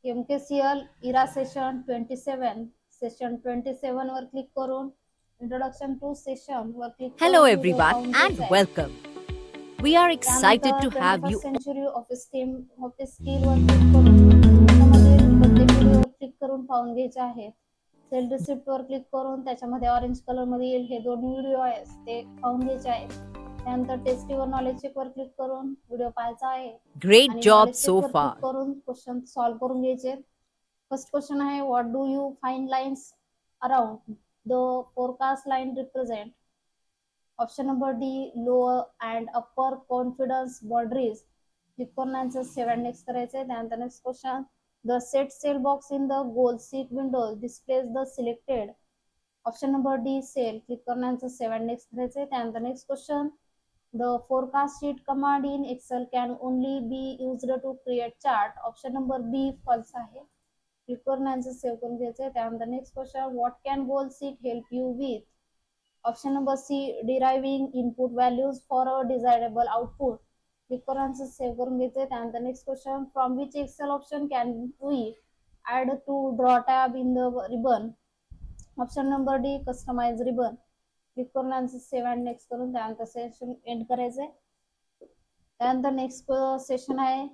MKCL era session 27 session 27 वर click करून introduction to session वर क्लिक Hello, करून व्हिडिओ everyone, पाहून and घ्यायचा आहे. welcome. We are excited त्यानंतर to have 21st you. Century office team office skill वर क्लिक करून त्याच्यामध्ये प्रत्येक व्हिडिओवर क्लिक करून पाहून घ्यायचे आहेत. सेल रिसिप्ट वर क्लिक करून त्याच्यामध्ये ऑरेंज कलर मध्ये येईल हे दोन व्हिडिओ आहेत ते पाहून घ्यायचे आहेत. त्यानंतर टेस्टिवर नॉलेज चेक वर क्लिक करून व्हिडिओ पाहायचा आहे. Great आणि job नॉलेज चेक so वर क्लिक far. करून क्वेश्चन सॉल्व्ह करून घ्यायचे. फर्स्ट क्वेश्चन आहे what do you find lines around the forecast line represent. Option number D lower and upper confidence boundaries. Click करून answer save and next करायचे. त्यानंतर next question the set cell box in the goal seek window displays the selected. Option number D cell. Click करून answer save and next करायचे. त्यानंतर next question the forecast sheet command in Excel can only be used to create chart. Option number B false आहे. Click करून answer save करून घ्यायचे. त्यानंतर next question what can goal seek help you with. Option number C deriving input values for a desirable output. Click करून answer save करून घ्यायचे. त्यानंतर next question from which Excel option can we add to draw tab in the ribbon. Option number D customise ribbon. Click करून answer save and next करून त्यानंतर session end करायचंय. त्यानंतर next session आहे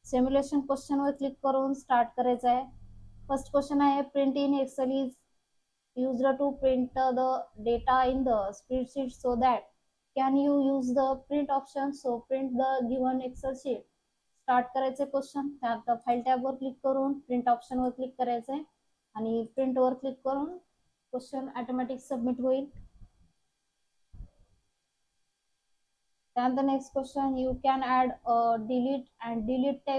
simulation question वर click करून start करायचं आहे. फर्स्ट क्वेश्चन आहे print in Excel is used to print the data in the spreadsheet so that can you use the print option so print the given excel sheet. Start करायचे question. त्यानंतर file tab वर click करून print option वर click करायचंय आणि print वर click करून question automatic submit होईल. त्यानंतर next question you can add delete and delete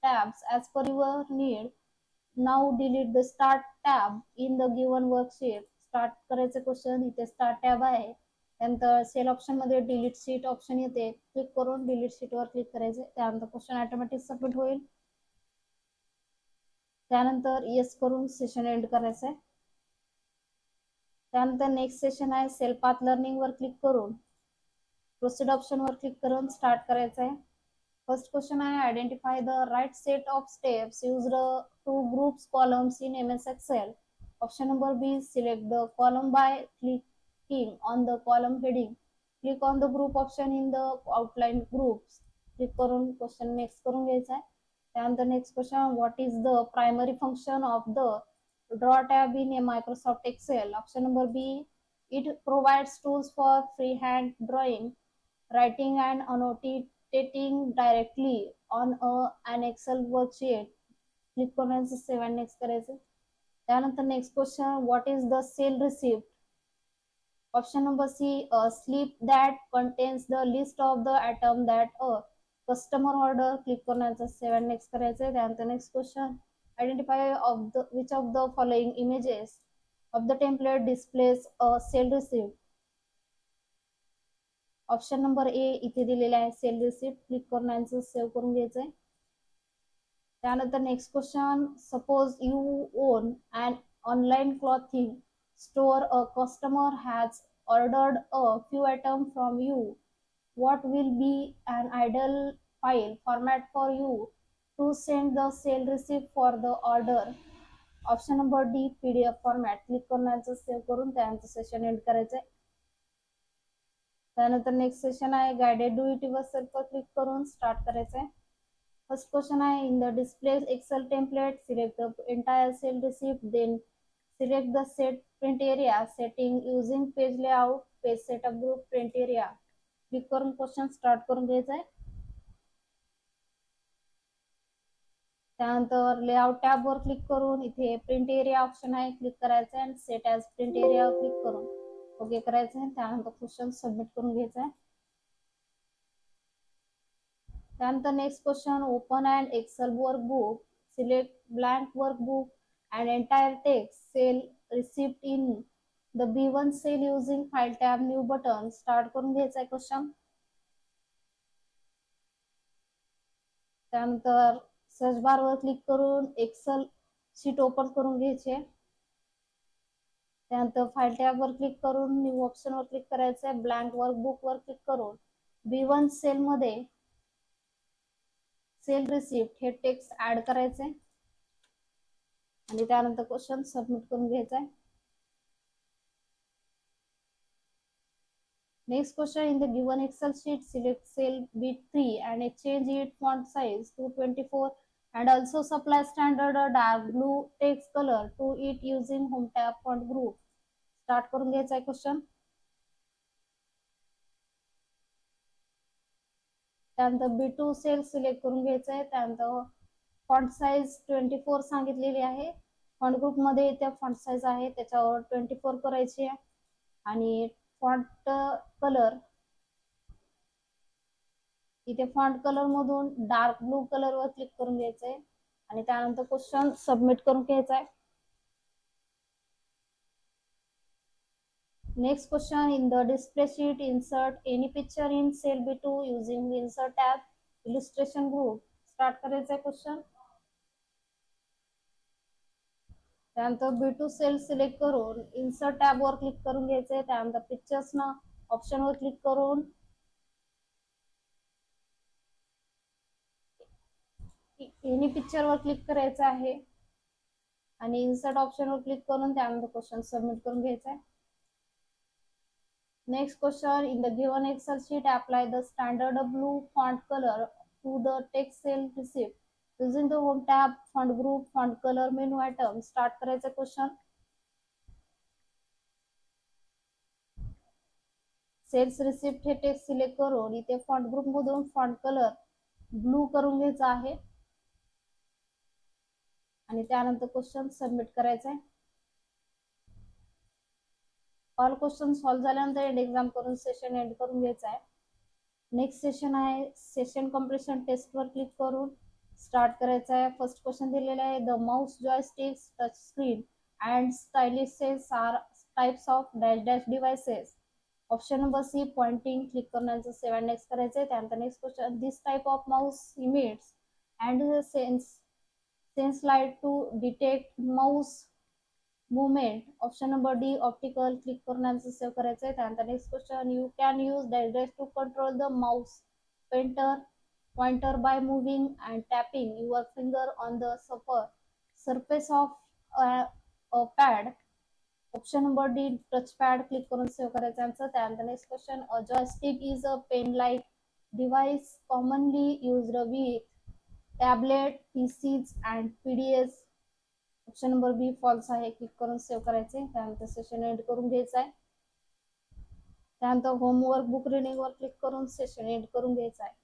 tabs as per your need. Now delete the start tab in the given worksheet. Start करायचे question. इथे start tab आहे. त्यानंतर cell option मध्ये delete sheet option येते. Click करून delete sheet वर click करायचे. त्यानंतर question automatic submit होईल. त्यानंतर येस करून सेशन एंड करायचंय. त्यानंतर नेक्स्ट सेशन आहे सेल पाथ लर्निंग वर क्लिक करून प्रोसीड ऑप्शन वर क्लिक करून स्टार्ट करायचं आहे. फर्स्ट क्वेश्चन आहे identify the right set of steps used to groups columns in MS Excel. Option number B select the column by clicking on the column heading. Click on the group option in the outline groups. Click करून question next करून घ्यायचा आहे. त्यानंतर next question what is the primary function of the draw tab in Microsoft Excel. Option number B it provides tools for free hand drawing writing and annotating directly on an Excel worksheet. Click करून save and next करायचं. त्यानंतर next question what is the sale receipt. Option number C slip that contains the list of the item that customer order. Click करून save and next करायचं. त्यानंतर next question identify of the which of the following images of the template displays sale receipt. Option number A इथे दिलेला आहे sale receipt. Click करून answer save करून घ्यायचंय. त्यानंतर next question suppose you own an online clothing store a customer has ordered a few item from you. What will be an ideal file format for you to send the sale receipt for the order. Option number D PDF format. Click करून answer save करून त्यानंतर session end करायचंय. त्यानंतर next session आहे guided do it yourself वर click करून start करायचंय. First question आहे in the display Excel template select the entire sale receipt then select the set print area setting using page layout page setup group print area. Click करून question start करून घ्यायचंय. त्यानंतर layout tab वर click करून इथे print area option आहे click करायचं आणि set as print area click करून ओके करायचंय. त्यानंतर क्वेश्चन सबमिट करून घ्यायचंय. त्यानंतर next question open and Excel workbook select blank workbook and entire text sale receipt in the B1 cell using file tab new button. Start करून घ्यायचंय question. त्यानंतर search bar वर क्लिक करून एक्सेल शीट ओपन करून घ्यायचे. त्यानंतर file tab वर click करून न्यू ऑप्शन वर क्लिक करायचंय. ब्लँक वर्कबुक वर क्लिक करून B1 सेल मध्ये सेल रिसिप्ट हे टेक्स्ट ऍड करायचे. आणि त्यानंतर क्वेश्चन सबमिट करून घ्यायचा आहे. Next question, in the given Excel sheet, select cell B3 and change its font size to 24 and also supply standard dark blue text color to it using home tab font group. Start करून घ्यायचा आहे question. त्यानंतर B2 cell select करून घ्यायचा आहे. त्यानंतर font size 24 सांगितलेली आहे. फॉन्ट ग्रुप मध्ये त्या फॉन्ट साइज आहे त्याच्यावर 24 करायची आहे आणि फॉन्ट कलर इथे फॉन्ट कलर मधून डार्क ब्लू कलर वर क्लिक करून घ्यायचं आहे आणि त्यानंतर क्वेश्चन सबमिट करून घ्यायचा आहे. Next question, in the display sheet, insert any picture in cell B2 using the insert tab illustration group. Start करायचा आहे क्वेश्चन. त्यानंतर B2 सेल सिलेक्ट करून इन्सर्ट टॅब वर क्लिक करून घ्यायचंय. त्यानंतर पिक्चर्स ना ऑप्शन वर क्लिक करून एनी पिक्चर वर क्लिक करायचं आहे आणि इन्सर्ट ऑप्शन वर क्लिक करून त्यानंतर क्वेश्चन सबमिट करून घ्यायचा आहे. Next question, in the given Excel sheet, apply the standard blue font color to the text cell receipt using the home tab font group font color menu item. Start करायचं question. Sales receipt हे text select करून इथे font group मधून font colour blue करून घ्यायचा आहे आणि त्यानंतर क्वेश्चन सबमिट करायचा आहे. ऑल क्वेश्चन सॉल्व्ह झाल्यानंतर एंड एक्झाम करून सेशन एंड करून घ्यायचा आहे. नेक्स्ट सेशन आहे सेशन कम्प्लीशन टेस्ट वर क्लिक करून स्टार्ट करायचा आहे. फर्स्ट क्वेश्चन दिलेला आहे, the mouse joysticks touch screen and styluses are types of dash dash devices. Option number C pointing click करण्याचं सेव अँड नेक्स्ट करायचं आहे. त्यानंतर next question, this type of mouse emits and sense light to detect mouse movement. Option number D optical click करण्याचं save करायचं आहे. त्यानंतर next question, you can use dash dash to control the mouse pointer by moving and tapping your finger on the surface of a pad. Option number D touch pad click करून save करायचं answer. त्यानंतर next question, a joystick is a pen like device commonly used with tablet PCs and PDAs. Option number B false आहे. Click करून save करायचे. त्यानंतर session end करून घ्यायचं आहे. त्यानंतर होमवर्क बुक रिडिंग वर क्लिक करून सेशन एंड करून घ्यायचं आहे.